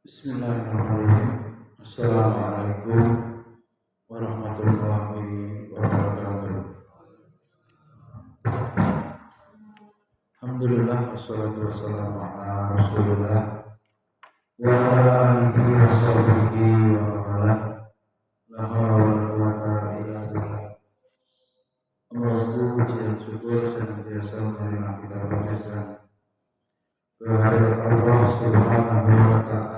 Bismillahirrahmanirrahim. Assalamualaikum warahmatullahi wabarakatuh. Alhamdulillah wassalatu wassalamu ala Rasulillah wa ala alihi wa sahbihi wa man wala. La haula wala quwwata illa billah. Allahu puji dan syukur senantiasa marilah kita panjatkan kehadirat Allah Subhanahu wa taala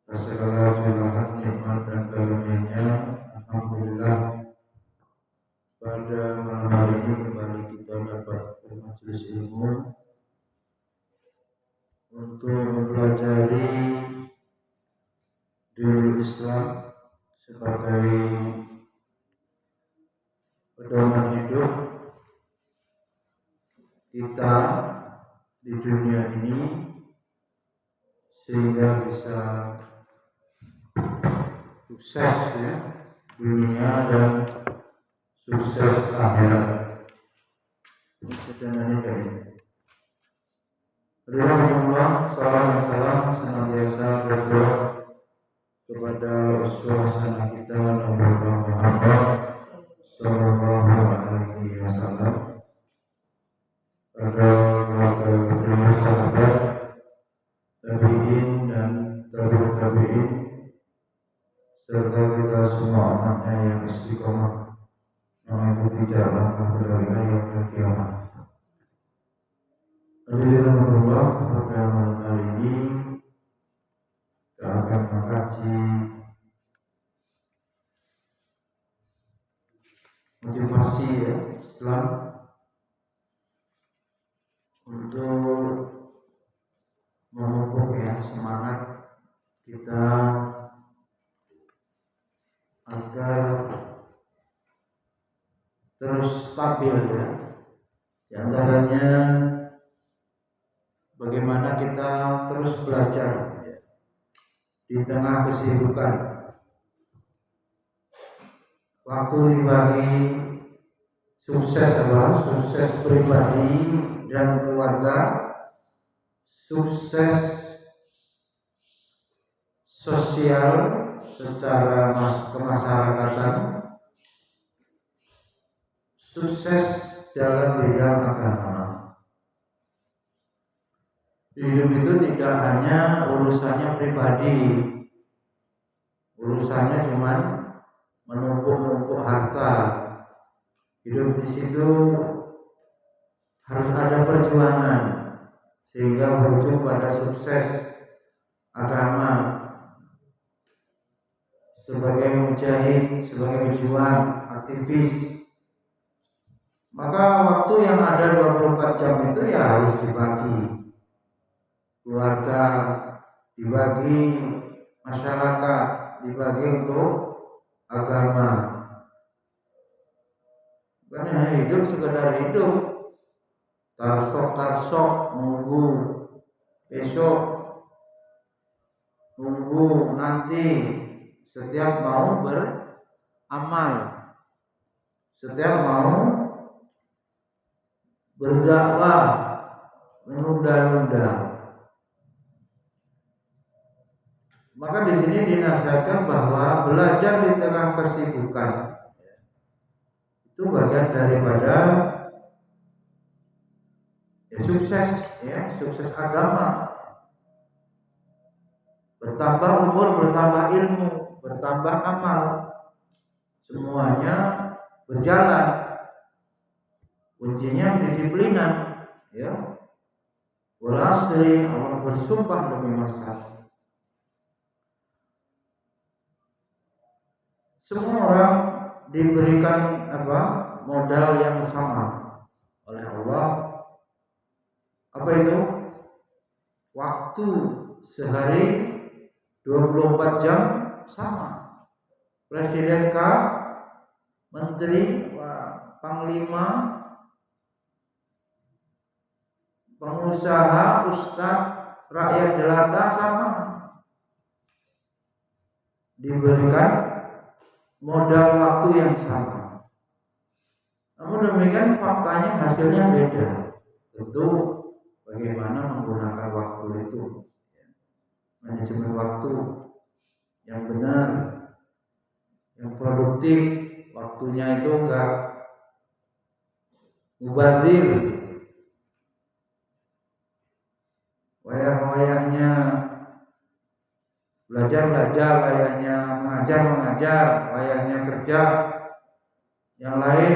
atas segala curahan nikmat dan karunia-Nya. Alhamdulillah, pada malam hari ini kembali kita dapat bermajelis ilmu untuk mempelajari Dinul Islam sebagai pedoman hidup kita di dunia ini sehingga bisa sukses ya, dunia dan sukses akhirat. Alhamdulillah, salam dan salam senantiasa tercurah kepada uswah kita Nabi Muhammad sallallahu alaihi wasallam, pada para sahabat, tabi'in dan tabi'in, serta kita semua umatnya yang istiqomah mengikuti jalan kebenaran yang kiamat. Alhamdulillah, pada malam hari ini kita akan mengkaji motivasi Islam untuk memupuk semangat kita agar terus stabil ya. Di antaranya bagaimana kita terus belajar ya, di tengah kesibukan. Waktu dibagi sukses adalah sukses pribadi dan keluarga, sukses sosial secara kemasyarakatan, sukses dalam bidang agama. Hidup itu tidak hanya urusannya pribadi, urusannya cuma menumpuk-numpuk harta. Hidup di situ harus ada perjuangan sehingga berujung pada sukses agama. Sebagai mujahid, sebagai pejuang, aktivis, maka waktu yang ada 24 jam itu ya harus dibagi. Keluarga dibagi, masyarakat dibagi untuk agama. Karena hidup sekedar hidup, tarsok nunggu besok, nunggu nanti. Setiap mau beramal, setiap mau berdakwah, menunda-nunda. Maka di sini dinasihatkan bahwa belajar di tengah kesibukan itu bagian daripada sukses ya, sukses agama. Bertambah umur, bertambah ilmu, bertambah amal, semuanya berjalan. Kuncinya disiplinan ya. Wal asri, Allah bersumpah demi masa. Semua orang diberikan modal yang sama oleh Allah. Apa itu? Waktu sehari 24 jam sama. Presiden K, menteri, panglima, pengusaha, ustadz, rakyat jelata sama. Diberikan modal waktu yang sama. Namun demikian faktanya hasilnya beda. Tentu bagaimana menggunakan waktu itu. manajemen waktu yang benar, yang produktif, waktunya itu enggak mubazir, wayah-wayahnya belajar, wayahnya mengajar, wayahnya kerja yang lain,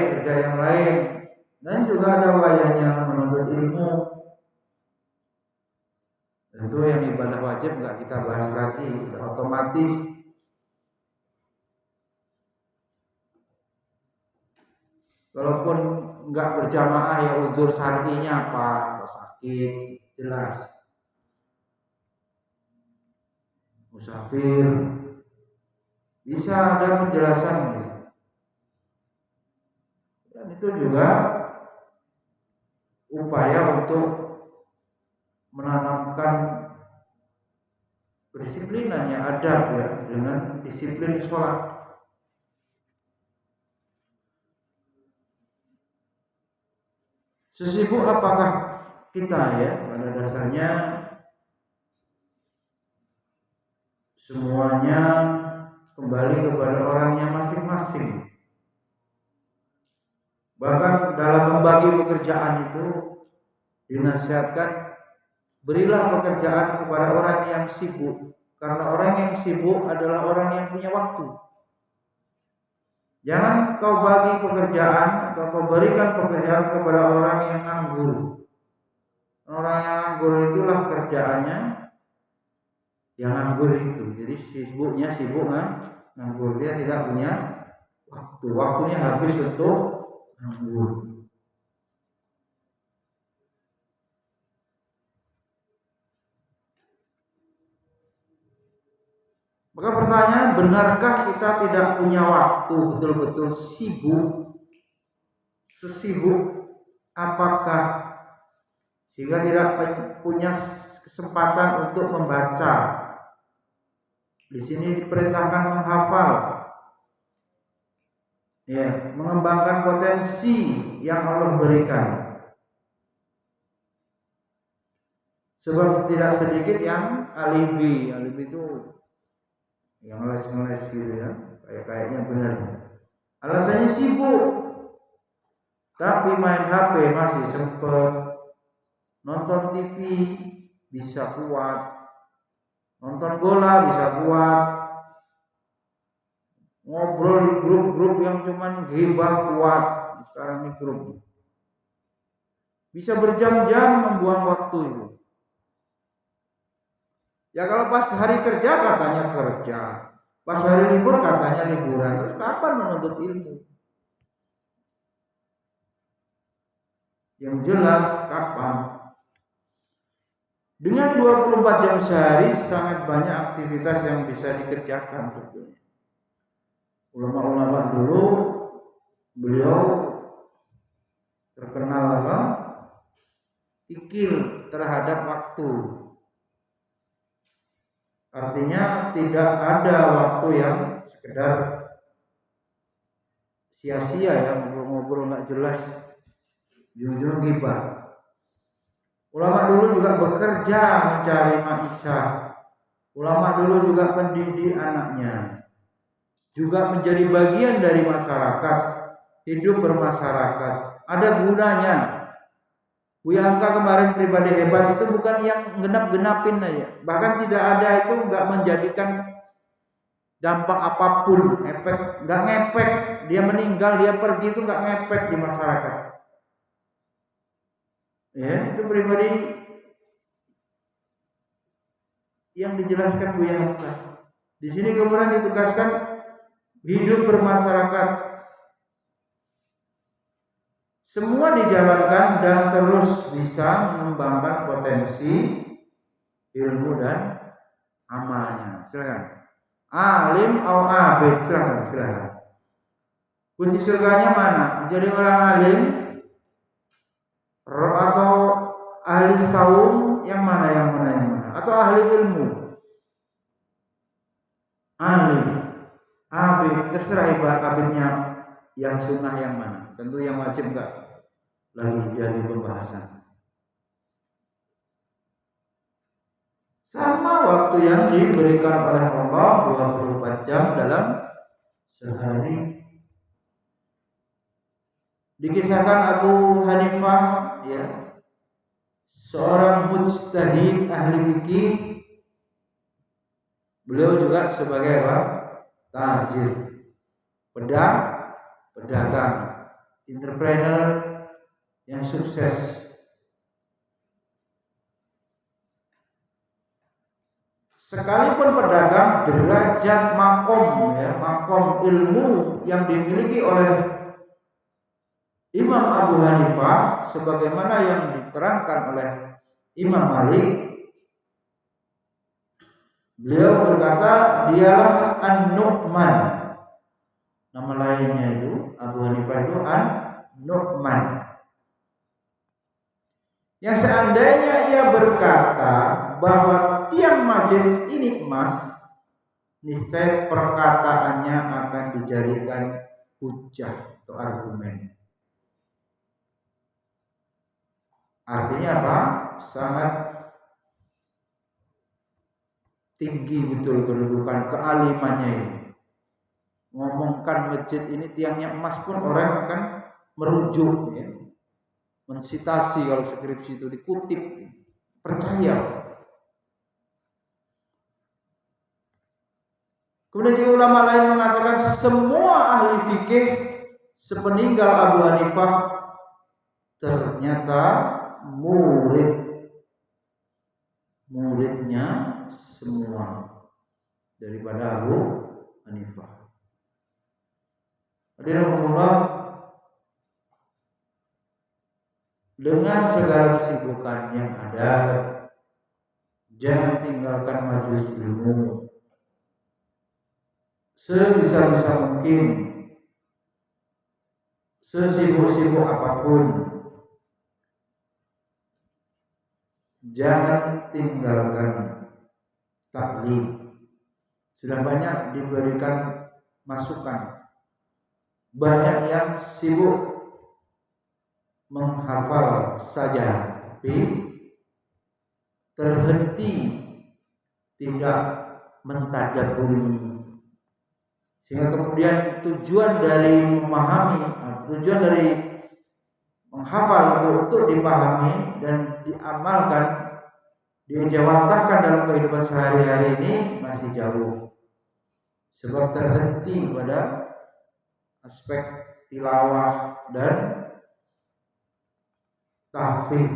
dan juga ada wayahnya menuntut ilmu. Tentu yang ibadah wajib nggak kita bahas lagi, udah otomatis. Kalaupun nggak berjamaah ya uzur syar'inya apa sakit jelas, musafir bisa ada penjelasan gitu. Dan itu juga upaya untuk menanamkan kedisiplinannya, adab ya, dengan disiplin sholat. Sesibuk apakah kita ya, pada dasarnya semuanya kembali kepada orangnya masing-masing. Bahkan dalam membagi pekerjaan itu dinasihatkan, berilah pekerjaan kepada orang yang sibuk, karena orang yang sibuk adalah orang yang punya waktu. Jangan kau bagi pekerjaan atau kau berikan pekerjaan kepada orang yang nganggur. Orang yang nganggur itulah kerjaannya yang nganggur itu. Jadi sibuk nganggur, dia tidak punya waktu. Waktunya habis untuk nganggur. Maka pertanyaan, benarkah kita tidak punya waktu, betul-betul sibuk? Sesibuk apakah sehingga tidak punya kesempatan untuk membaca? Di sini diperintahkan menghafal, ya, mengembangkan potensi yang Allah berikan. Sebab tidak sedikit yang alibi itu yang les-les gitu ya, kayaknya benar. Alasannya sibuk, tapi main HP masih sempet, nonton TV bisa kuat, nonton bola bisa kuat, ngobrol di grup-grup yang cuman ghibah kuat. Sekarang ini grup bisa berjam-jam membuang waktu itu. Ya kalau pas hari kerja katanya kerja, pas hari libur katanya liburan, terus kapan menuntut ilmu? Yang jelas kapan? Dengan 24 jam sehari sangat banyak aktivitas yang bisa dikerjakan sebetulnya. Ulama-ulama dulu beliau terkenal pikir terhadap waktu. Artinya tidak ada waktu yang sekedar sia-sia ya, ngobrol-ngobrol nggak jelas, ujung-ujung ghibah. Ulama dulu juga bekerja mencari maisha. Ulama dulu juga pendidik anaknya, juga menjadi bagian dari masyarakat, hidup bermasyarakat, ada gunanya. Buya Hamka kemarin pribadi hebat itu bukan yang genap-genapin aja, bahkan tidak ada itu nggak menjadikan dampak apapun, efek nggak ngepek, dia meninggal, dia pergi itu nggak ngepek di masyarakat. Ya, itu pribadi yang dijelaskan Buya Hamka. Di sini kemudian ditugaskan hidup bermasyarakat. Semua dijalankan dan terus bisa mengembangkan potensi ilmu dan amalnya. Silakan. Alim atau abid, silakan. Kunci surganya mana? Menjadi orang alim atau ahli saum, yang mana? Atau ahli ilmu? Alim, abid, terserah ibarat abidnya yang sunnah yang mana. Tentu yang wajib enggak lagi jadi pembahasan. Sama waktu waktu yang diberikan oleh Allah 24 jam dalam sehari. Dikisahkan Abu Hanifah, ya, seorang mujtahid ahli fikih. Beliau juga sebagai apa? Tajir, pedagang, entrepreneur yang sukses. Sekalipun pedagang, derajat makom, ya, makom ilmu yang dimiliki oleh Imam Abu Hanifah sebagaimana yang diterangkan oleh Imam Malik. Beliau berkata, dialah An-Nu'man. Nama lainnya itu Abu Hanifah itu An-Nu'man. Yang seandainya ia berkata bahwa tiang masjid ini emas, niscaya perkataannya akan dijadikan hujah atau argumen. Artinya apa? Sangat tinggi betul kedudukan kealimannya ini. Ngomongkan masjid ini tiangnya emas pun orang akan merujuk, ya. Mensitasi kalau skripsi itu dikutip, percaya. Kemudian juga ulama lain mengatakan semua ahli fikih sepeninggal Abu Hanifah ternyata muridnya semua daripada Abu Hanifah. Alhamdulillah, dengan segala kesibukan yang ada, jangan tinggalkan majelis ilmu. Sebisa-bisa mungkin, sesibuk-sibuk apapun, jangan tinggalkan taklim. Sudah banyak diberikan masukan. Banyak yang sibuk menghafal saja, tapi terhenti tidak mentadabburi. Sehingga kemudian tujuan dari memahami, tujuan dari menghafal itu untuk dipahami dan diamalkan, dijawantahkan dalam kehidupan sehari-hari ini masih jauh. Sebab terhenti pada aspek tilawah dan tahfiz.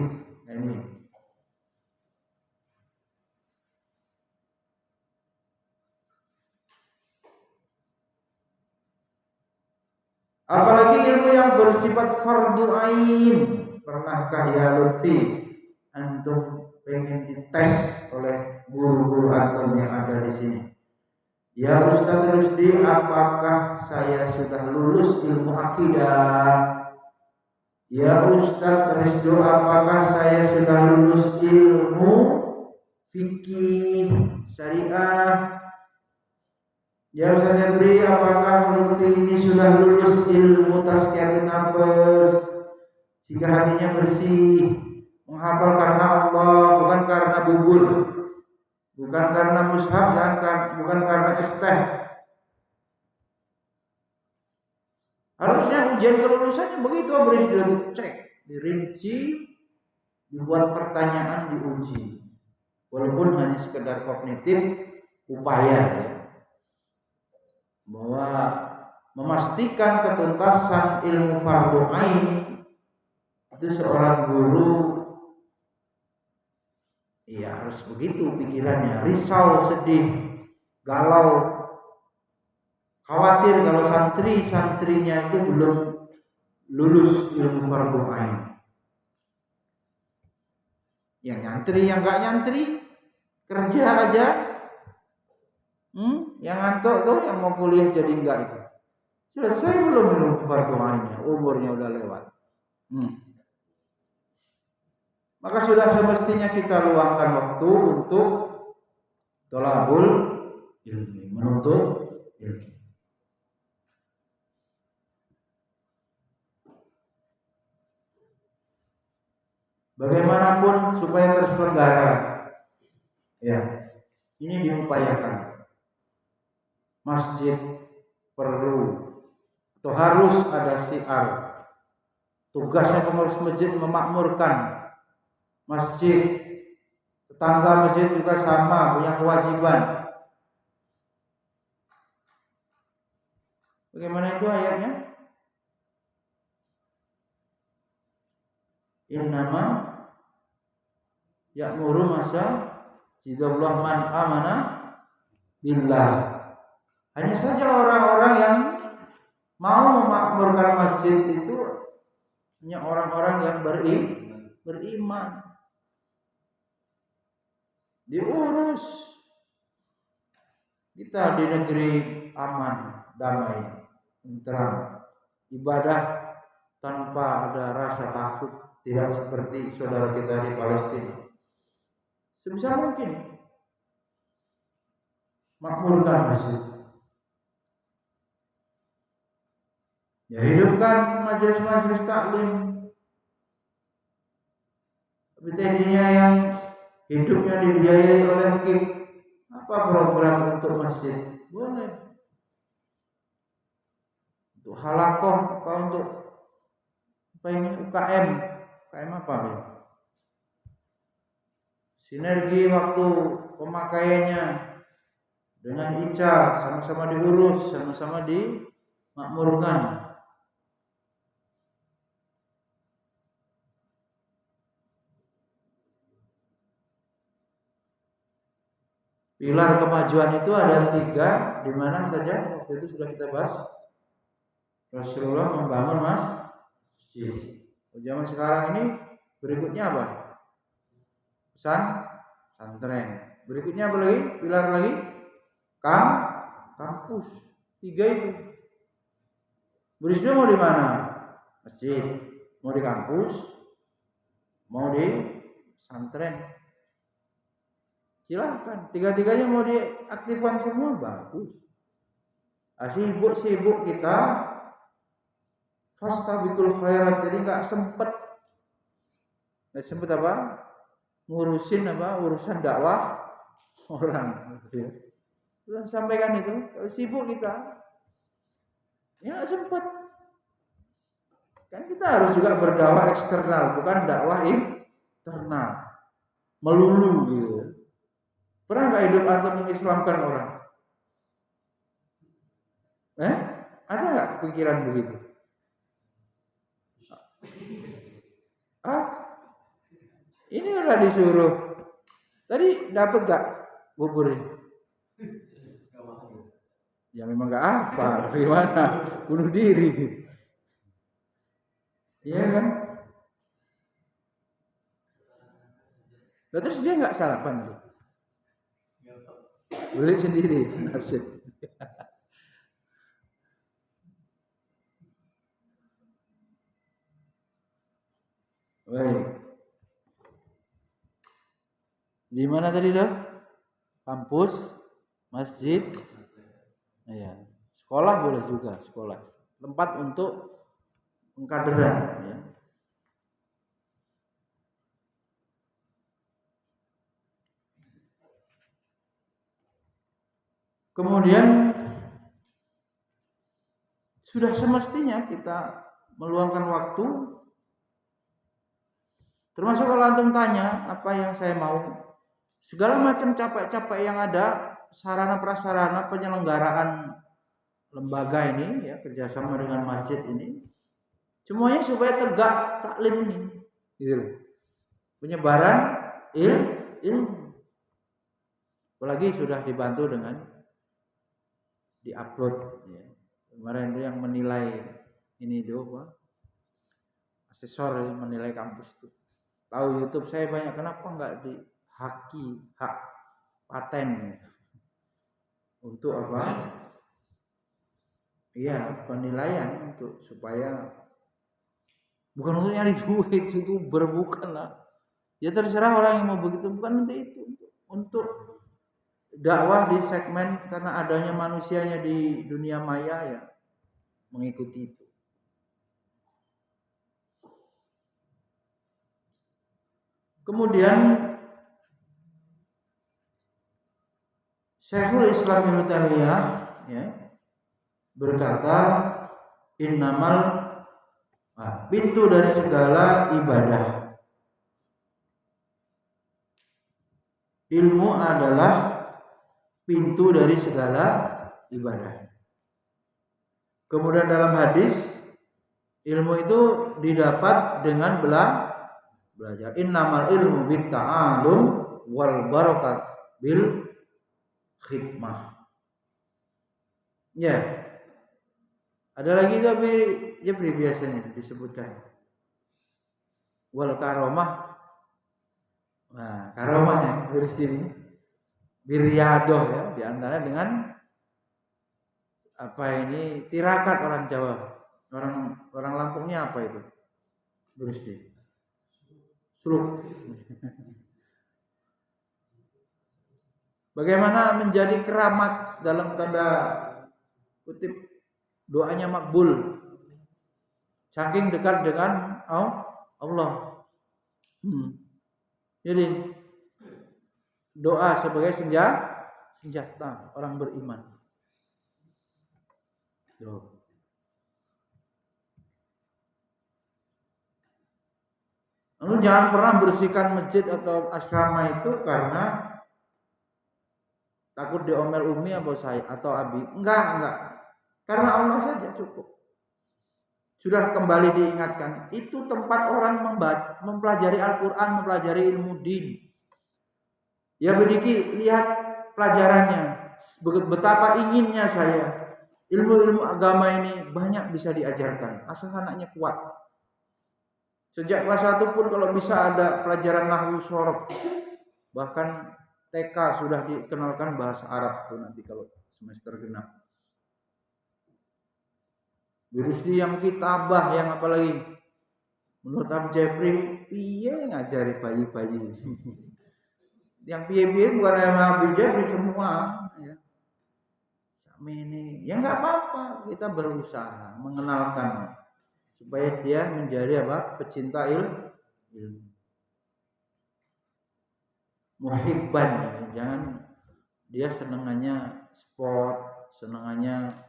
Ini apalagi ilmu yang bersifat fardu ain. Pernahkah ya Lutfi antum pengen dites oleh guru-guru antum yang ada di sini? Ya Ustaz Rusdi, apakah saya sudah lulus ilmu akidah? Ya Ustaz Rizdo, apakah saya sudah lulus ilmu fikih syariah? Ya Ustaz Jabri, apakah Lutfi ini sudah lulus ilmu tazkiyatun nafas sehingga hatinya bersih, menghafal karena Allah, bukan karena bubur, bukan karena mushaf, bukan karena esteh. Harusnya ujian kelulusannya begitu, beri sudah dicek, dirinci, dibuat pertanyaan, diuji. Walaupun hanya sekedar kognitif, upaya, ya, bahwa memastikan ketuntasan ilmu fardu ain itu seorang guru, ya harus begitu pikirannya, risau, sedih, galau, khawatir kalau santrinya itu belum lulus ilmu fardu ain. Yang nyantri, yang gak nyantri, kerja aja. Yang ngantuk tuh, yang mau kuliah jadi enggak itu. Selesai belum ilmu fardu ainnya, umurnya udah lewat. Maka sudah semestinya kita luangkan waktu untuk thalabul ilmi, menuntut ilmu. Bagaimanapun supaya terselenggara, ya, ini diupayakan. Masjid perlu atau harus ada syiar. Tugasnya pengurus masjid memakmurkan masjid. Tetangga masjid juga sama, punya kewajiban. Bagaimana itu ayatnya? Innama ya'muru masajidallah man amana billah. Hanya saja orang-orang yang mau memakmurkan masjid itu hanya orang-orang yang beriman. Diurus. Kita di negeri aman, damai, tenteram. Ibadah tanpa ada rasa takut, tidak seperti saudara kita di Palestina. Sebisa mungkin makmurkan masjid. Ya, hidupkan majelis-majelis taklim. Tapi tadinya yang hidupnya dibiayai oleh KIP, apa program untuk masjid? Boleh. Untuk halakoh, apa untuk apa ini UKM? UKM apa ya? Sinergi waktu pemakaiannya dengan ICA sama-sama diurus, sama-sama dimakmurkan. Pilar kemajuan itu ada 3, di mana saja waktu itu sudah kita bahas. Rasulullah membangun masjid. Zaman sekarang ini berikutnya apa? Pesantren. Berikutnya apa lagi? Pilar lagi? Kampus. 3 itu. Berikutnya mau di mana? Masjid. Mau di kampus? Mau di pesantren? Silahkan, 3-tiganya mau diaktifkan semua, bagus. Sibuk kita fastabiqul khairat, jadi nggak sempet apa? Ngurusin urusan dakwah orang. Sudah sampaikan itu, kalau sibuk kita, ya nggak sempet. Kan kita harus juga berdakwah eksternal, bukan dakwah internal, melulu gitu. Pernah nggak hidup antum mengislamkan orang? Ada nggak pikiran begitu? Ini udah disuruh. Tadi dapat nggak buburnya? Ya memang nggak apa. Gimana? Bunuh diri. Iya kan? Terus dia nggak sarapan tuh? Beli sendiri nasib. Baik. Di mana tadi dah? Kampus, masjid, ya. Sekolah boleh juga, sekolah. Tempat untuk pengkaderan, ya. Kemudian sudah semestinya kita meluangkan waktu, termasuk kalau antum tanya apa yang saya mau, segala macam capek-capek yang ada, sarana prasarana penyelenggaraan lembaga ini, ya, kerjasama dengan masjid ini, semuanya supaya tegak taklim ini, gitu. Penyebaran ilmu, apalagi sudah dibantu dengan diupload, ya. Kemarin itu yang menilai ini itu apa? Asesor yang menilai kampus itu. Tahu YouTube saya banyak, kenapa nggak dihaki hak paten untuk apa? Iya, penilaian untuk supaya bukan untuk nyari duit, itu berbukan lah. Ya terserah orang yang mau begitu, bukan untuk itu, untuk dakwah di segmen, karena adanya manusianya di dunia maya, ya mengikuti itu. Kemudian Syekhul Islam Ibnu Taimiyah ya berkata, innamal pintu dari segala ibadah. Ilmu adalah pintu dari segala ibadah. Kemudian dalam hadis, ilmu itu didapat dengan belajar. Innamal ilmu bit ta'allum wal barakat bil khidmah. Ya. Ada lagi tapi ya biasanya disebutkan wal karomah. Nah, karomahnya tulis ini biryadoh ya, diantara dengan apa ini tirakat orang Jawa, orang Lampungnya apa itu? Tulis di suluk. Bagaimana menjadi keramat dalam tanda kutip doanya makbul, saking dekat dengan Allah. Jadi doa sebagai senjata orang beriman. Lalu jangan pernah bersihkan masjid atau asrama itu karena takut diomel Umi atau Abi. Enggak. Karena Allah saja cukup. Sudah kembali diingatkan, itu tempat orang mempelajari Al-Quran, mempelajari ilmu din. Ya bediki, lihat pelajarannya. Betapa inginnya saya ilmu-ilmu agama ini banyak bisa diajarkan, asal anaknya kuat. Sejak kelas 1 pun kalau bisa ada pelajaran nahwu shorof. Bahkan TK sudah dikenalkan bahasa Arab tuh nanti kalau semester genap. Virusnya yang kitabah, yang apalagi menurut Abu Jabri, iya ngajari bayi-bayi. Yang piye-piye bukan yang Abu Jabri semua. Ya. Ini, ya nggak apa-apa, kita berusaha mengenalkan supaya dia menjadi apa? Pecinta ilmu. Muhibban, ya. Jangan dia senengannya sport, senengannya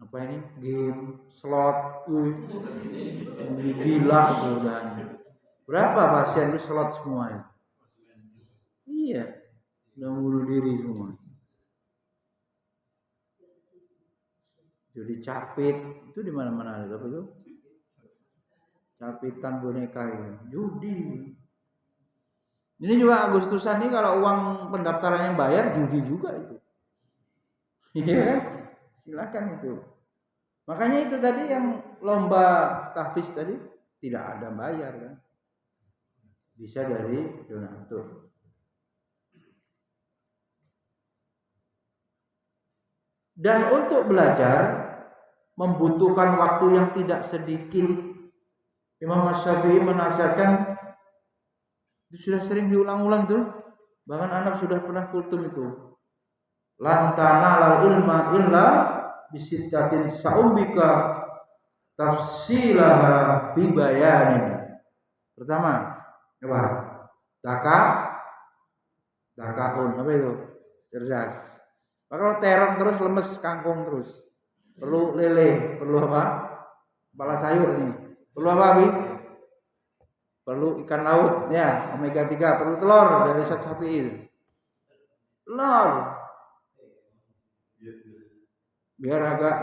apa ini game slot, gila tuh dan berapa pasien itu slot semua ya? Iya, udah bunuh diri semua. Jadi capit itu di mana-mana ada apa itu? Capitan boneka itu, judi. Ini juga Agustusan ini kalau uang pendaftarannya bayar judi juga itu. Iya, silakan itu. Makanya itu tadi yang lomba tahfiz tadi tidak ada bayar kan. Bisa dari donatur. Dan untuk belajar membutuhkan waktu yang tidak sedikit. Imam Asy-Syafi'i menasihatkan, itu sudah sering diulang-ulang tuh. Bahkan anak sudah pernah kultum itu. Lan tanalal ilma illa bisittatin sa'umbika tafsilaha bibayanin. Pertama, apa? Dakaun, apa itu? Cerdas. Kalau terong terus lemes, kangkung terus. Perlu lele, perlu apa? Kepala sayur nih. Perlu apa, Bi? Perlu ikan laut, ya, omega 3, perlu telur dari sapi. Telur. Biar agak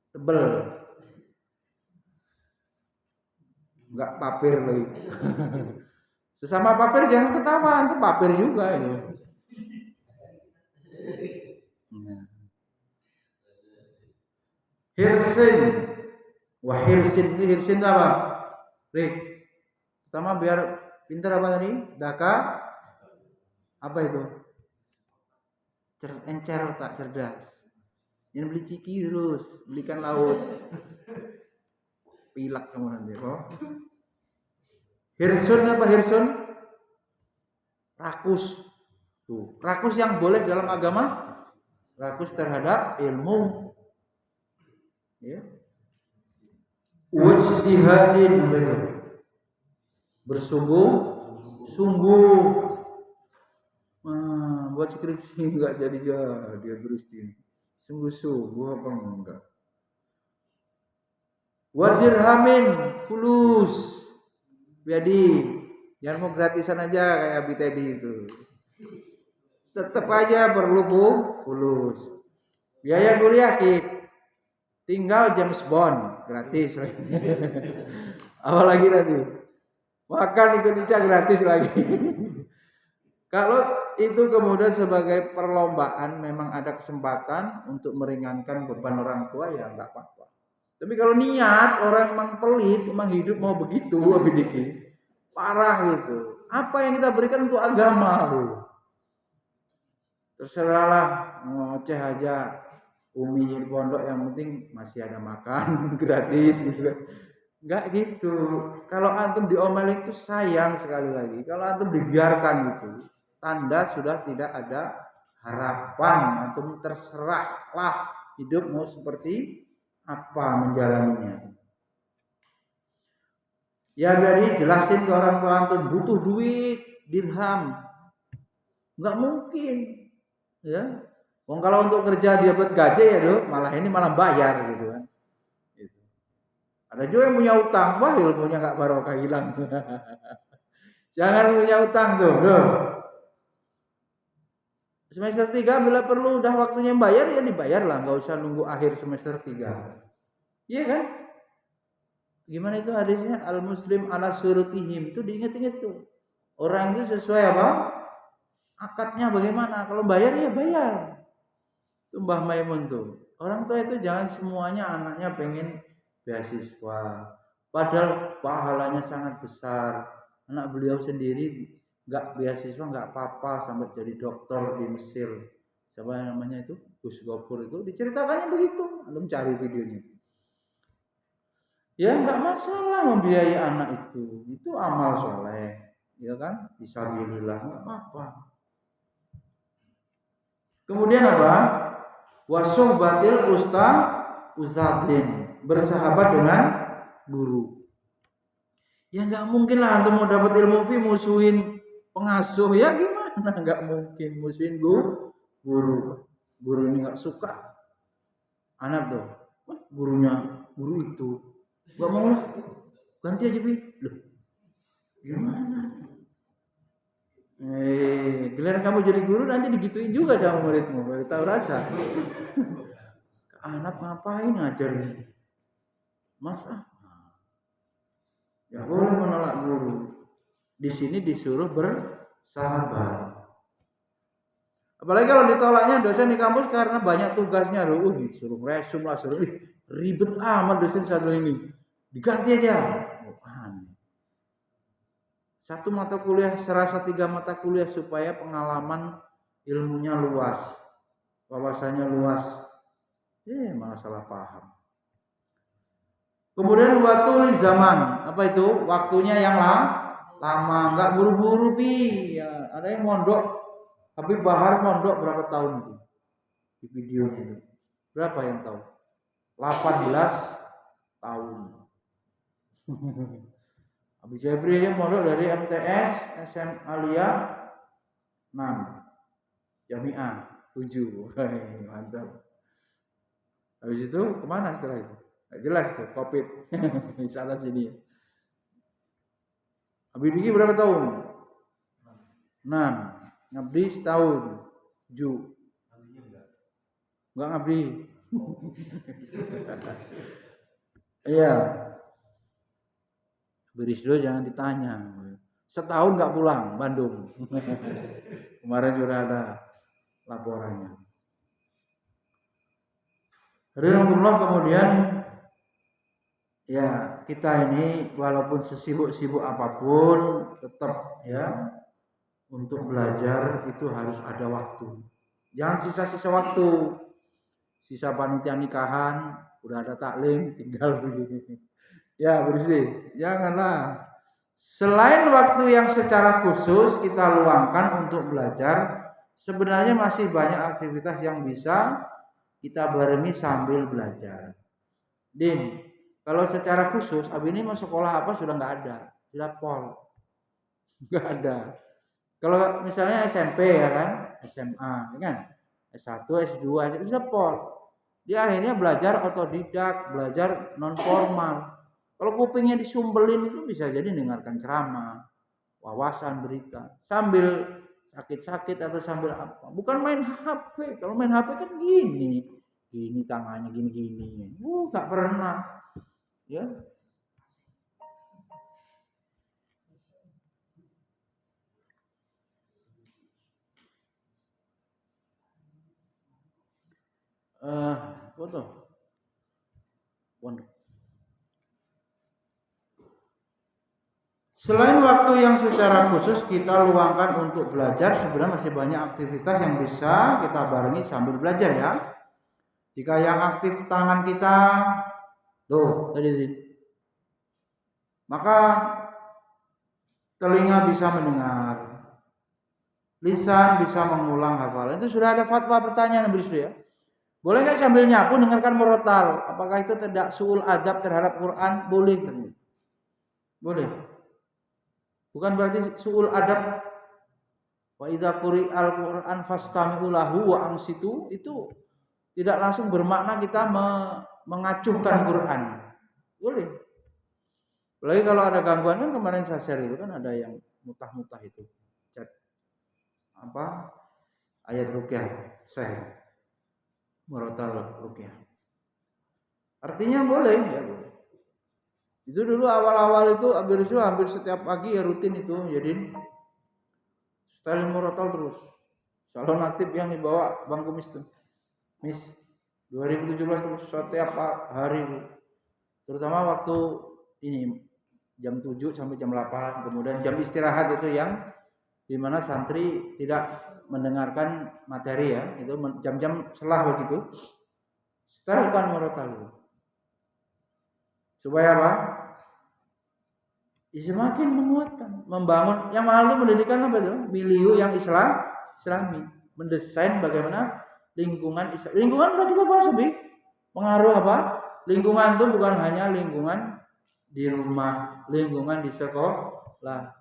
tebel, nggak papir lagi. Sesama papir jangan ketawa, itu papir juga itu. Hirsin, wah hirsin itu apa? Rik, pertama biar pintar apa tadi? Daka, apa itu? Encer otak, cerdas. Jangan beli ciki terus, belikan laut. Pilak kamu nanti. Oh. Hirsun apa hirsun? Rakus. Tuh, rakus yang boleh dalam agama? Rakus terhadap ilmu. Ya. Wajtihadin betul. Bersungguh-sungguh. buat skripsi enggak jadi dia beristri. Sungguh-sungguh apa enggak? Wa dirhamin fulus. Jadi jangan mau gratisan aja kayak Abi tadi itu. Tetap aja perlu fulus. Biaya kuliah tinggal James Bond gratis lagi. Apalagi tadi makan ikut Ica gratis lagi. Kalau itu kemudian sebagai perlombaan memang ada kesempatan untuk meringankan beban orang tua ya enggak apa-apa. Tapi kalau niat orang emang pelit, emang hidup mau begitu, abidiki parah gitu. Apa yang kita berikan untuk agama gitu. Terserahlah ngoceh aja Umi di pondok yang penting masih ada makan gratis gitu kan. Enggak gitu. Kalau antum diomelin itu sayang sekali lagi. Kalau antum dibiarkan gitu, tanda sudah tidak ada harapan. Antum terserahlah hidup mau seperti apa menjalaninya. Ya jadi jelasin ke orang tua antum butuh duit dirham. Enggak mungkin. Ya. Wong kalau untuk kerja dia buat gaji ya doh, malah bayar gitu kan. Gitu. Ada juga yang punya utang, wah ilmunya enggak barokah hilang. Jangan punya utang tuh, doh. Semester 3 bila perlu udah waktunya bayar ya dibayar lah, enggak usah nunggu akhir semester 3. Iya kan? Gimana itu hadisnya al muslim ala surutihim itu diingat-ingat tuh. Orang itu sesuai apa? Akadnya bagaimana? Kalau bayar ya bayar. Itu Mbah Maimun tuh. Orang tua itu jangan semuanya anaknya pengen beasiswa. Padahal pahalanya sangat besar. Anak beliau sendiri enggak beasiswa enggak apa-apa sampai jadi dokter di Mesir. Siapa yang namanya itu? Gus Gopur itu diceritakannya begitu. Antum cari videonya. Ya enggak masalah membiayai anak itu amal soleh, ya kan? Fisabilillah enggak apa-apa. Kemudian apa? Wasuhbatil ustadzin, bersahabat dengan guru. Ya enggak mungkin lah antum mau dapat ilmu musuhin pengasuh ya gimana? Enggak mungkin musuhin guru. Guru ini enggak suka. Anak tuh, guru itu gak mau lah, ganti aja Bi. Loh, gimana? Giliran kamu jadi guru nanti digituin juga sama muridmu, baru tahu rasa. Anak ngapain ngajarin? Masa? Ya boleh menolak guru. Di sini disuruh bersahabat. Apalagi kalau ditolaknya dosen di kampus karena banyak tugasnya, suruh resum lah, suruh ribet amat dosen satu ini. Diganti aja. Satu mata kuliah serasa 3 mata kuliah supaya pengalaman ilmunya luas, wawasannya luas. Malah salah paham. Kemudian waktu li zaman, apa itu? Waktunya yang lama, enggak buru-buru Pi. Ya, ada yang mondok, Habib Bahar mondok berapa tahun itu? Di videonya itu. Berapa yang tahu? 18 tahun. Abu Jabri aja mondok dari MTS, SM Alia 6, Jami'ah 7. Mantap. Habis itu kemana setelah itu? Nggak jelas tuh, Covid. Salah sini. Habib Diki berapa tahun? 6. Ngabdi setahun. 7. Enggak ngabdi. Iya. Berisdo jangan ditanya. Setahun nggak pulang Bandung. Kemarin sudah ada laporannya. Ridwanullah kemudian ya kita ini walaupun sesibuk-sibuk apapun tetap ya untuk belajar itu harus ada waktu. Jangan sisa-sisa waktu. Sisa panitia nikahan udah ada taklim tinggal begini. Ya bersih, janganlah. Selain waktu yang secara khusus kita luangkan untuk belajar, sebenarnya masih banyak aktivitas yang bisa kita barengi sambil belajar. Din, kalau secara khusus, Abi ini mau sekolah apa sudah nggak ada, sudah pol, nggak ada. Kalau misalnya SMP ya kan, SMA, ya kan? S1, S2, itu sudah pol. Dia akhirnya belajar otodidak, belajar non formal. Kalau kupingnya disumbelin itu bisa jadi dengarkan ceramah, wawasan berita sambil sakit-sakit atau sambil apa. Bukan main HP. Kalau main HP kan gini tangannya gini-gini. Nggak pernah. Ya, foto. Selain waktu yang secara khusus kita luangkan untuk belajar, sebenarnya masih banyak aktivitas yang bisa kita barengi sambil belajar ya. Jika yang aktif tangan kita, tuh tadi, maka telinga bisa mendengar, lisan bisa mengulang hafalan. Itu sudah ada fatwa pertanyaan ya. Boleh nggak sambil nyapu dengarkan murotal? Apakah itu tidak suul adab terhadap Quran? Boleh. Boleh. Bukan berarti suul adab. Wa idza quri'al Qur'an fastami'u lahu wa ansitu, itu tidak langsung bermakna kita mengacuhkan Quran. Boleh. Apalagi kalau ada gangguan, kan kemarin saya share itu kan ada yang mutah-mutah itu. Chat apa? Ayat ruqyah, share. Murotal ruqyah. Artinya boleh, ya boleh. Itu dulu awal-awal itu hampir setiap pagi ya rutin itu, jadi style murotal terus. Calon aktif yang dibawa Bang Kumis tuh. Mis 2017 terus setiap hari itu. Terutama waktu ini jam 7 sampai jam 8, kemudian jam istirahat itu yang dimana santri tidak mendengarkan materi ya, itu jam-jam selah begitu. Setelkan murotal itu. Supaya apa? Semakin menguatkan, membangun. Yang mahal itu pendidikan apa itu? Milieu yang Islami, mendesain bagaimana lingkungan Islam. Lingkungan udah kita bahas lebih. Pengaruh apa? Lingkungan itu bukan hanya lingkungan di rumah, lingkungan di sekolah.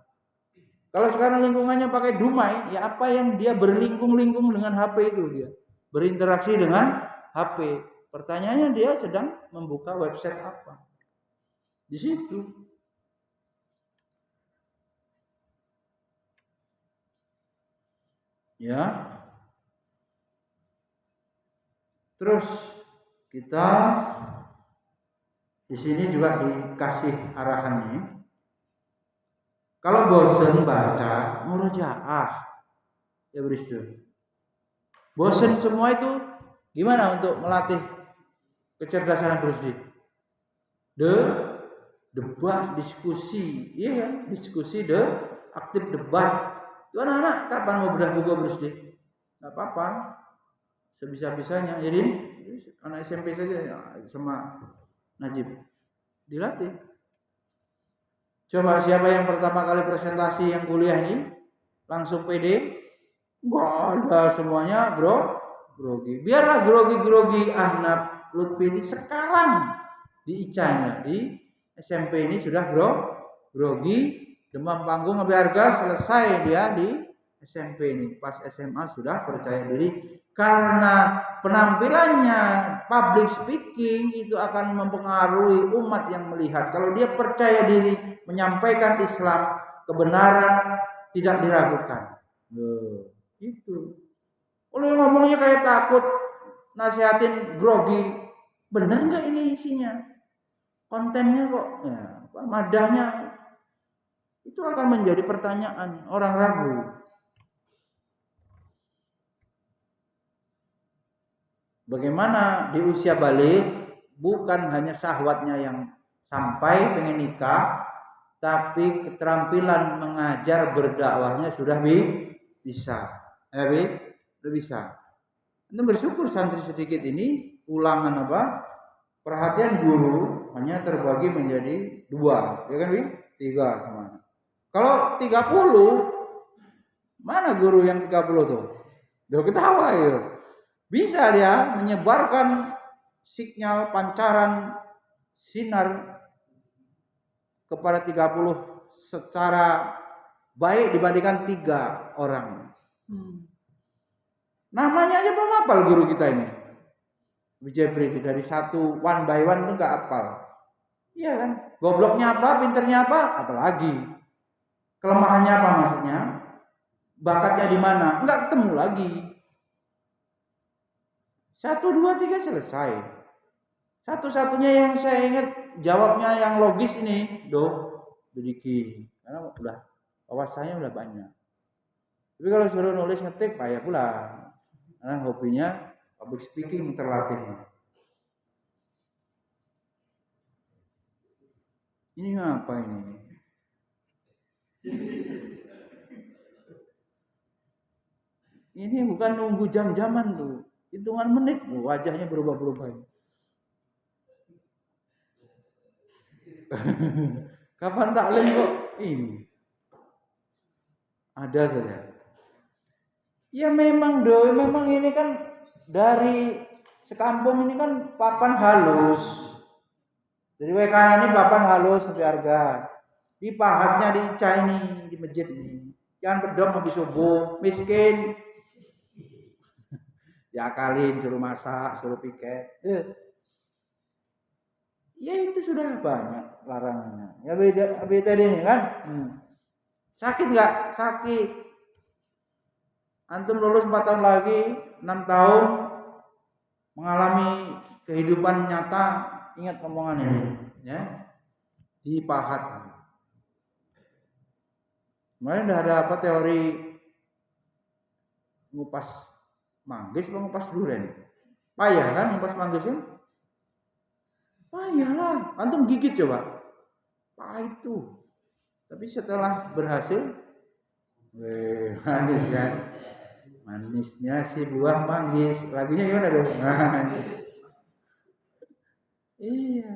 Kalau sekarang lingkungannya pakai Dumai, ya apa yang dia berlingkung-lingkung dengan HP itu dia. Berinteraksi dengan HP. Pertanyaannya dia sedang membuka website apa? Di situ. Ya. Terus kita di sini juga dikasih arahannya. Kalau bosan baca, murojaah. Ya beristighfar. Bosan semua itu gimana untuk melatih kecerdasan beristighfar? Debat, diskusi, iya kan? Diskusi, aktif debat. Itu anak-anak kapan mau buka beristighfar? Nggak apa-apa, sebisa-bisanya. Jadi anak SMP saja sama Najib dilatih. Coba siapa yang pertama kali presentasi yang kuliah ini langsung pede? Enggak ada, semuanya grogi. Biarlah grogi Ahnaf Lutfi ini sekarang di ICA di SMP ini sudah grogi, demam panggung lebih harga, selesai dia di SMP ini. Pas SMA sudah percaya diri karena penampilannya public speaking itu akan mempengaruhi umat yang melihat. Kalau dia percaya diri menyampaikan Islam, kebenaran tidak diragukan. Itu. Kalau ngomongnya kayak takut, nasihatin grogi, bener nggak ini isinya? Kontennya kok, ya, madahnya itu akan menjadi pertanyaan, orang ragu. Bagaimana di usia balik, bukan hanya syahwatnya yang sampai pengen nikah, tapi keterampilan mengajar berdakwahnya sudah bisa. Ya, sudah bisa. Anda bersyukur santri sedikit ini ulangan apa? Perhatian guru hanya terbagi menjadi 2, ya kan, 3 sama. Kalau 30, mana guru yang 30 tuh? Dia ketawa ya. Bisa dia menyebarkan sinyal pancaran sinar kepada 30 secara baik dibandingkan 3 orang. Namanya aja belum hafal guru kita ini. Wijaya dari satu one by one tuh nggak hafal. Iya kan? Gobloknya apa, pinternya apa, apalagi. Kelemahannya apa maksudnya? Bakatnya di mana? Enggak ketemu lagi. 1, 2, 3 selesai. Satu-satunya yang saya ingat jawabnya yang logis ini, bediki. Karena udah wawasannya udah banyak. Tapi kalau suruh nulis ngetik payah pula. Karena hobinya public speaking terlatih. Ini apa ini? Ini bukan nunggu jam-jaman tuh. Hitungan menit wajahnya berubah-berubah. Kapan taklim kok ini? Ada saja. Ya memang memang ini kan dari sekampung ini kan papan halus. Jadi kanan ini papan halus sampai harga. Di pahatnya di Ica ini di masjid ini. Jangan bedom habis subuh, miskin. Diakalin, suruh masak, suruh piket. Ya itu sudah banyak larangannya. Ya beda ini kan. Sakit nggak? Sakit. Antum lulus 4 tahun lagi, 6 tahun mengalami kehidupan nyata, ingat omongan ini, ya. Di pahat. Kemarin udah ada apa teori ngupas manggis atau ngupas duren? Payah kan ngupas manggis itu? Payah lah, antum gigit coba. Pahit tuh. Tapi setelah berhasil, manis kan? Manisnya si buah manggis. Lagunya gimana dong? Iya.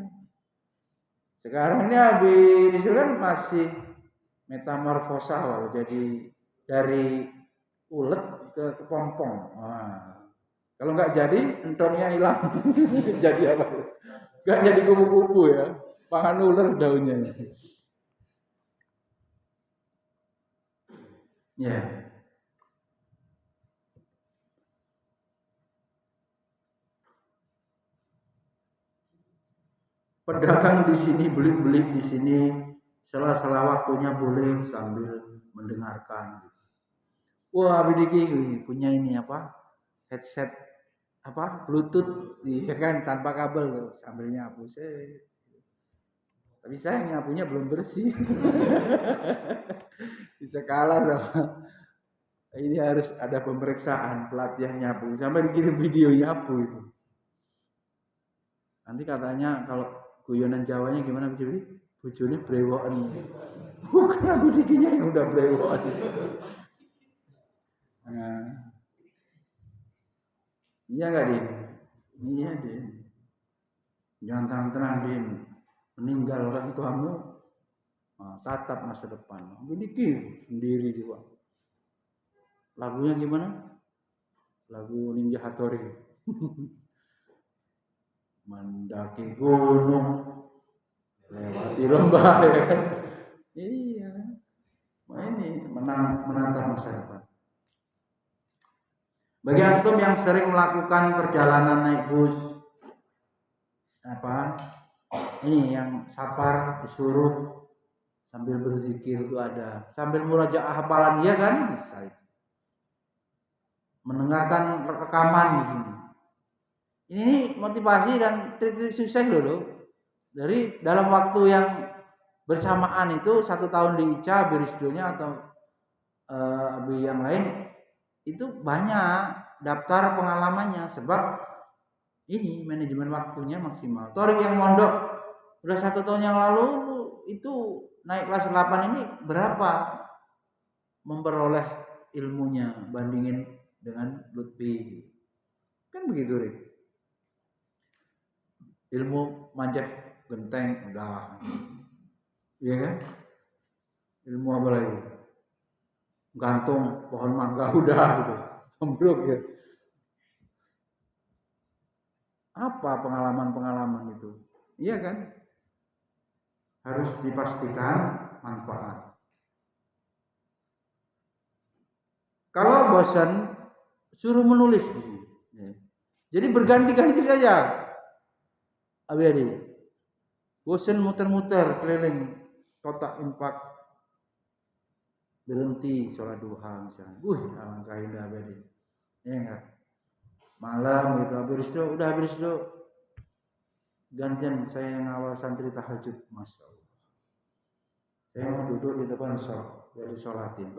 Sekarang ini habis itu kan masih metamorfosa loh, jadi dari ulet ke kepompong. Nah, kalau nggak jadi entongnya hilang. Jadi apa? Nggak jadi kupu-kupu ya. Pangan ular daunnya. Ya. Pedagang di sini, beli-beli di sini, sela-sela waktunya boleh sambil mendengarkan. Wah, Bidiki punya ini apa? Headset apa? Bluetooth, iya kan, tanpa kabel tuh, sambil nyapu. Tapi saya nyapunya belum bersih. Bisa kalah sama. Ini harus ada pemeriksaan pelatihan nyapu. Sampai dikirim video nyapu itu. Nanti katanya kalau guyonan Jawanya gimana Bu? Bojone brewoken. Bukan aku dikinya yang udah brewoken. Nah. Iya enggak, Din? Iya, Din. Jangan tenang, Din. Meninggal orang tuamu, tatap masa depan. Bidiki sendiri juga. Lagunya gimana? Lagu Ninja Hattori. Mendaki gunung, lewati lembah, ya kan? Iya. Nah, ini menantang masa depan. Bagi antum yang sering melakukan perjalanan naik bus, ini yang safar disuruh sambil berzikir itu ada, sambil murajaah hafalan dia kan bisa. Mendengarkan rekaman di sini. Ini motivasi dan trik-trik sukses loh. Dari dalam waktu yang bersamaan itu 1 tahun di ICA, Birisdonya atau yang lain itu banyak daftar pengalamannya sebab ini manajemen waktunya maksimal. Torik yang mondok udah 1 tahun yang lalu itu naik kelas 8 ini berapa memperoleh ilmunya bandingin dengan Lutfi. Kan begitu, Rik. Ilmu manjat genteng udah. Iya kan? Ilmu apa lagi? Gantung pohon mangga udah gitu. Ambruk ya. Apa pengalaman-pengalaman itu? Iya kan? Harus dipastikan manfaat. Kalau bosan suruh menulis. Jadi berganti-ganti saja. Abi-abi. Bosan muter-muter keliling kotak infak. Berhenti sholat duha misalnya. Alangkah indah abi. Ya enggak? Malam gitu, udah habis itu. Gantian saya yang awal santri tahajud, Masya Allah. Saya mau duduk di depan jadi sholatin.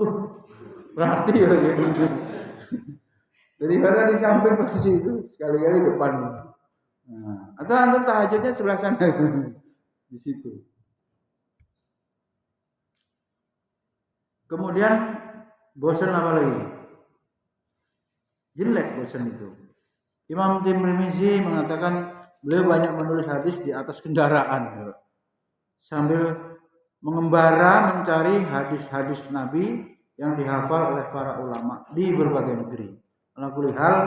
Berarti ya gitu. Daripada di samping kursi itu, sekali-kali depan. Nah, atau antum tahajudnya sebelah sana di situ. Kemudian bosan apa lagi? Jelek bosan itu. Imam Tirmizi mengatakan beliau banyak menulis hadis di atas kendaraan sambil mengembara mencari hadis-hadis Nabi yang dihafal oleh para ulama di berbagai negeri. Ala kulli hal,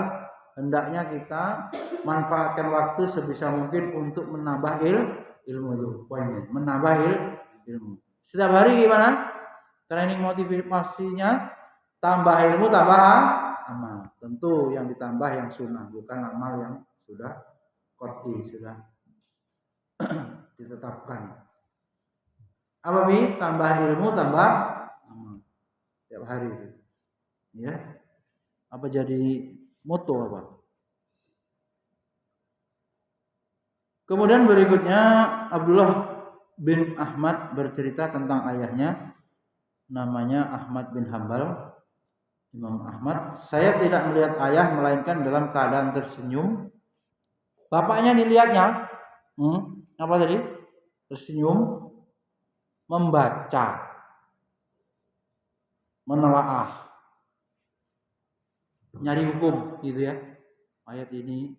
hendaknya kita manfaatkan waktu sebisa mungkin untuk menambah ilmu itu. Poinnya, menambah ilmu. Setiap hari gimana? Training motivasinya tambah ilmu, tambah amal. Tentu yang ditambah yang sunnah, bukan amal yang sudah qat'i, sudah ditetapkan. Apa bi? Tambah ilmu, tambah amal. Tiap hari itu. Ya. Apa jadi moto apa? Kemudian berikutnya Abdullah bin Ahmad bercerita tentang ayahnya, namanya Ahmad bin Hambal. Imam Ahmad, saya tidak melihat ayah melainkan dalam keadaan tersenyum. Bapaknya dilihatnya, apa tadi? Tersenyum, membaca, menelaah, nyari hukum, gitu ya. Ayat ini,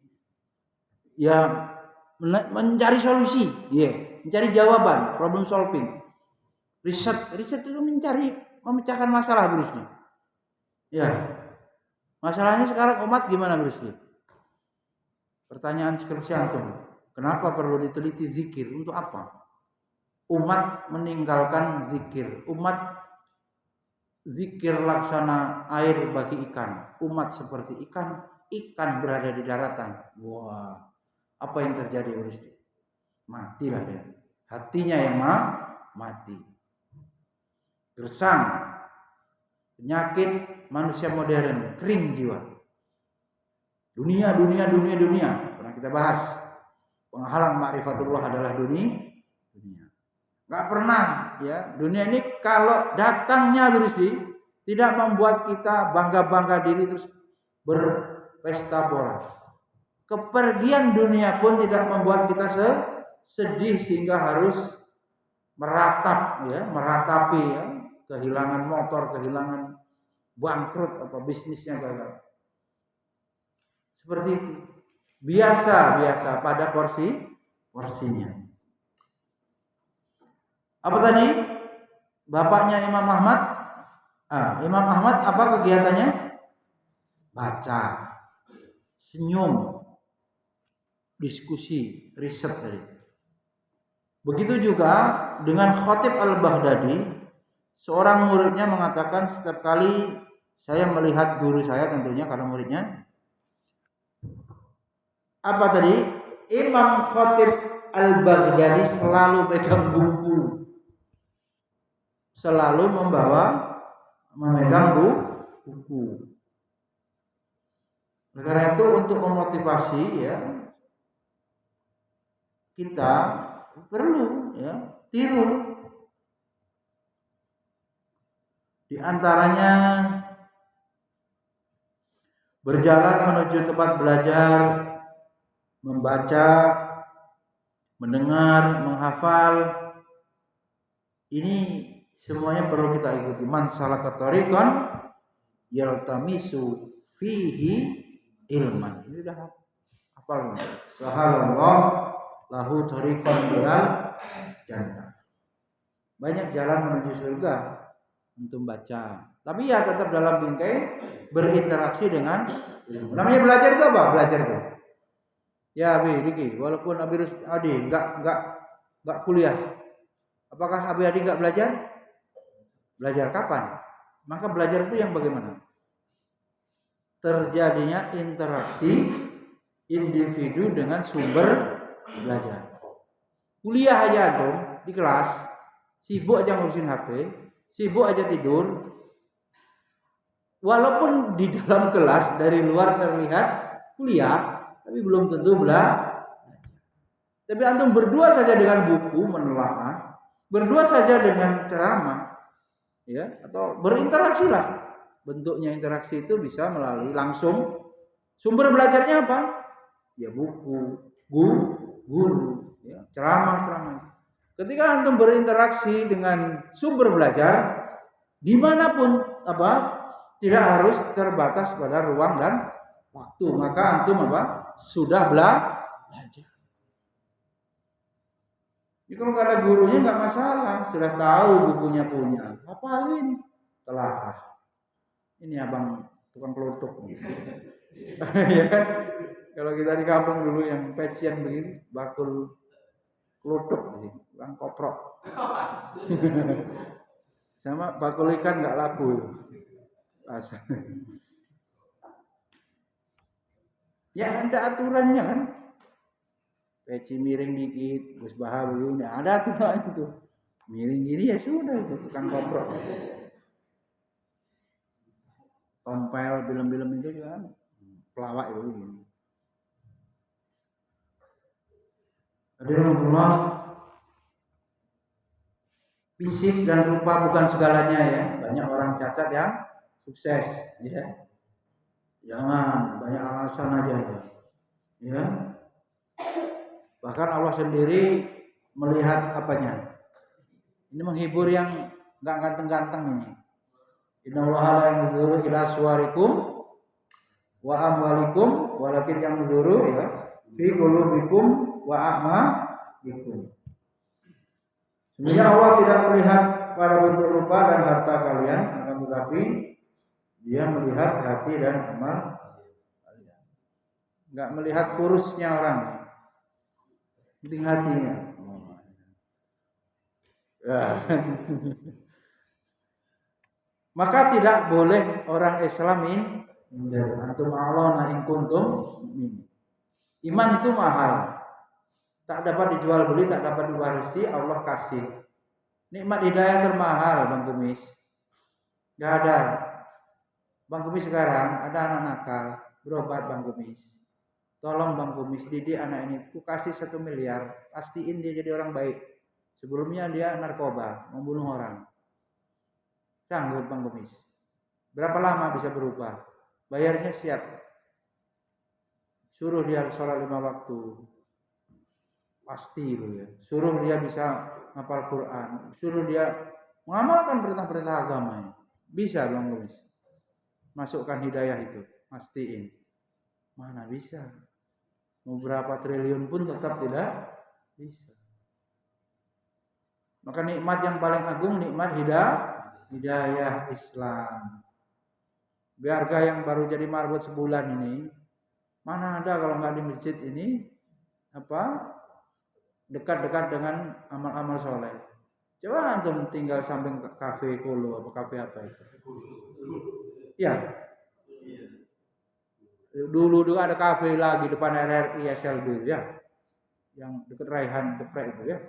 ya mencari solusi, mencari jawaban, problem solving, riset itu memecahkan masalah berusnya. Ya, masalahnya sekarang umat gimana berusnya? Pertanyaan skripsi antum, kenapa perlu diteliti zikir? Untuk apa? Umat meninggalkan zikir. Umat zikir laksana air bagi ikan. Umat seperti ikan, ikan berada di daratan. Wah, apa yang terjadi berusnya? Matilah dia. Hatinya yang mati. Gersang. Penyakit manusia modern, kering jiwa. Dunia. Pernah kita bahas. Penghalang ma'rifatullah adalah dunia. Gak pernah ya. Dunia ini kalau datangnya bersih, tidak membuat kita bangga-bangga diri terus berpesta bola. Kepergian dunia pun tidak membuat kita sedih sehingga harus meratapi ya. Kehilangan motor, kehilangan bangkrut, apa bisnisnya gagal. Seperti itu. Biasa pada porsinya. Apa tadi? Bapaknya Imam Ahmad. Imam Ahmad apa kegiatannya? Baca, senyum, diskusi, riset tadi. Begitu juga dengan Khatib Al-Baghdadi. Seorang muridnya mengatakan, setiap kali saya melihat guru saya, tentunya karena muridnya, apa tadi? Imam Khatib Al-Baghdadi selalu pegang buku, selalu memegang buku. Karena itu untuk memotivasi ya, kita perlu ya tiru. Di antaranya berjalan menuju tempat belajar, membaca, mendengar, menghafal. Ini semuanya perlu kita ikuti. Man salaka tariqan yaltamisu fihi ilman. Ini sudah hafal. Sahalallah lahu tariqan ilal jannah. Banyak jalan menuju surga untuk baca. Tapi ya tetap dalam bingkai berinteraksi dengan ilmu. Namanya belajar itu apa? Belajar itu. Ya Abi Diki, walaupun Abi Adi enggak kuliah. Apakah Abi Adi enggak belajar? Belajar kapan? Maka belajar itu yang bagaimana? terjadinya interaksi individu dengan sumber belajar. Kuliah aja tuh di kelas, sibuk aja ngurusin HP, sibuk aja tidur. Walaupun di dalam kelas dari luar terlihat kuliah, tapi belum tentu belajar. Tapi antum berdua saja dengan buku menelaah, berdua saja dengan ceramah, ya, atau berinteraksi lah. Bentuknya interaksi itu bisa melalui langsung. Sumber belajarnya apa? Ya buku, guru, ya, ceramah. Ketika antum berinteraksi dengan sumber belajar, dimanapun tidak harus terbatas pada ruang dan waktu, maka antum sudah belajar. Jadi kalau nggak ada gurunya nggak masalah, sudah tahu bukunya punya, hafalin, telah. Ini abang tukang kelotok, ya kan? Kalau kita di kampung dulu yang pecian begini, bakul kelotok, bang koprok, sama bakul ikan nggak laku, asal. Ya ada aturannya kan? Peci miring dikit, Gus Baha begini, ada aturannya itu. Miring gini ya sudah itu tukang koprok. Tompel film-film itu kan pelawak itu begini. Alhamdulillah, fisik dan rupa bukan segalanya ya. Banyak orang cacat yang sukses, ya. Jangan banyak alasan aja, ya. Bahkan Allah sendiri melihat apanya. Ini menghibur yang nggak ganteng-ganteng ini. Innallaha la yanzuru ila suwarikum wa amwalikum walakin yanzuru ya fi qulubikum wa a'malikum. Sebenarnya Allah tidak melihat pada bentuk rupa dan harta kalian, akan tetapi Dia melihat hati dan amal kalian. Enggak melihat kurusnya orang, penting hatinya. Ya. Maka tidak boleh orang Islamin antum Allah in kuntum mu'min. Iman itu mahal. Tak dapat dijual beli, tak dapat diwarisi, Allah kasih. Nikmat hidayah termahal, Bang Kumis. Enggak ada. Bang Kumis sekarang ada anak nakal, berobat Bang Kumis. Tolong Bang Kumis didik anak ini, ku kasih 1 miliar, pastiin dia jadi orang baik. Sebelumnya dia narkoba, membunuh orang. Sanggup Bang Kumis. Berapa lama bisa berubah? Bayarnya siap. Suruh dia sholat 5 waktu. Pasti itu ya. Suruh dia bisa hafal Quran. Suruh dia mengamalkan perintah-perintah agama ini. Bisa Bang Kumis. Masukkan hidayah itu. Pastiin. Mana bisa. Mau berapa triliun pun tetap tidak bisa. Maka nikmat yang paling agung nikmat hidayah Islam. Biarga yang baru jadi marbot sebulan ini, mana ada kalau nggak di masjid ini dekat-dekat dengan amal-amal soleh. Coba antum tinggal samping kafe Kolo apa kafe apa itu? Ya. Dulu ada kafe lagi depan RRI SLB ya, yang dekat Raihan Geprek itu ya.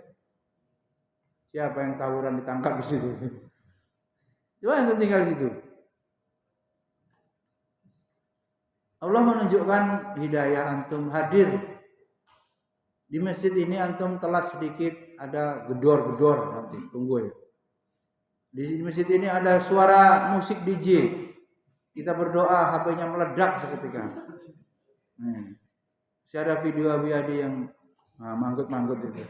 Siapa yang tawuran ditangkap di situ? Coba antum tinggal di situ. Allah menunjukkan hidayah antum hadir di masjid ini. Antum telat sedikit ada gedor-gedor, nanti tunggu ya. Di masjid ini ada suara musik DJ, kita berdoa HP-nya meledak seketika. Masih ada video Abi yang manggut-manggut itu,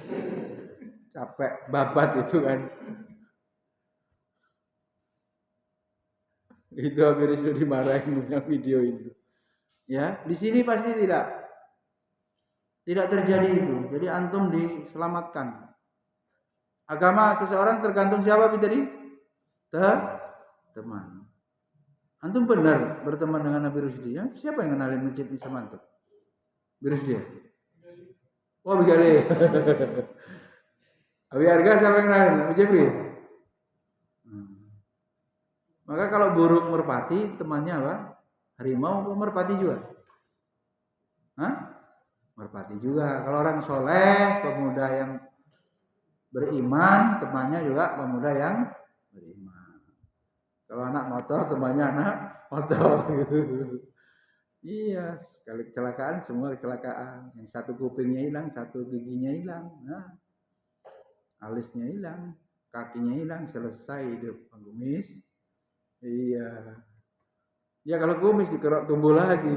capek babat itu kan. Itu Abi sudah dimarahin punya video itu. Ya, di sini pasti tidak terjadi itu. Jadi antum diselamatkan. Agama seseorang tergantung siapa tadi? Teman. Antum benar berteman dengan Nabi Rusdi ya? Siapa yang kenalin masjid ini sama antum? Nabi Rusdi ya? Oh, Bigale. Abi Harga siapa yang kenalin? Nabi Jabri. Maka kalau burung merpati temannya apa? Harimau apa merpati juga? Hah? Merpati juga. Kalau orang soleh, pemuda yang beriman, temannya juga pemuda yang beriman. Kalau anak motor, temannya anak motor. Iya, sekali kecelakaan, semua kecelakaan. Yang satu kupingnya hilang, satu giginya hilang. Nah, alisnya hilang, kakinya hilang, selesai hidup pengemis. Iya. Ya kalau kumis dikerok tumbuh lagi.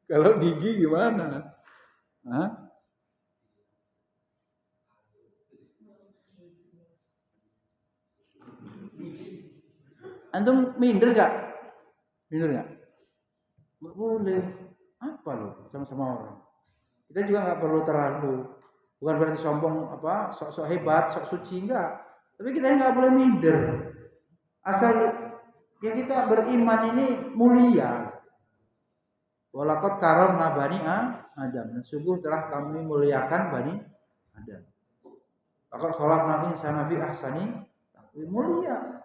Kalau gigi gimana? Hah? Antum minder gak? Minder gak? Nggak boleh. Apa loh sama-sama orang? Kita juga nggak perlu terlalu. Bukan berarti sombong apa, sok-sok hebat, sok suci enggak. Tapi kita nggak boleh minder. Asal ya kita beriman ini mulia. Walaqad karamna bani Adam. Dan sungguh telah kami muliakan bani Adam. Laqad khalaqnal insana fi ahsani taqwim, mulia.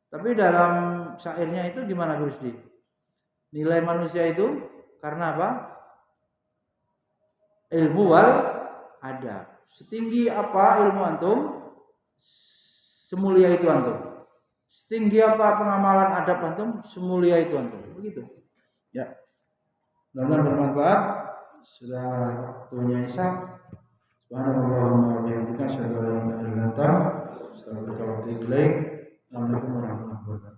Tapi dalam syairnya itu gimana Rusdi? Nilai manusia itu karena apa? Ilmu wal adab. Setinggi apa ilmu antum, semulia itu antum. Setinggi apa pengamalan adab antum, semulia itu antum. Begitu. Ya. Mudah-mudahan bermanfaat. Sudah waktunya Isya. Subhanallahumma wa bihamdika asyhadu an la ilaha illa anta astaghfiruka wa atubu ilaik. Assalamualaikum warahmatullahi wabarakatuh.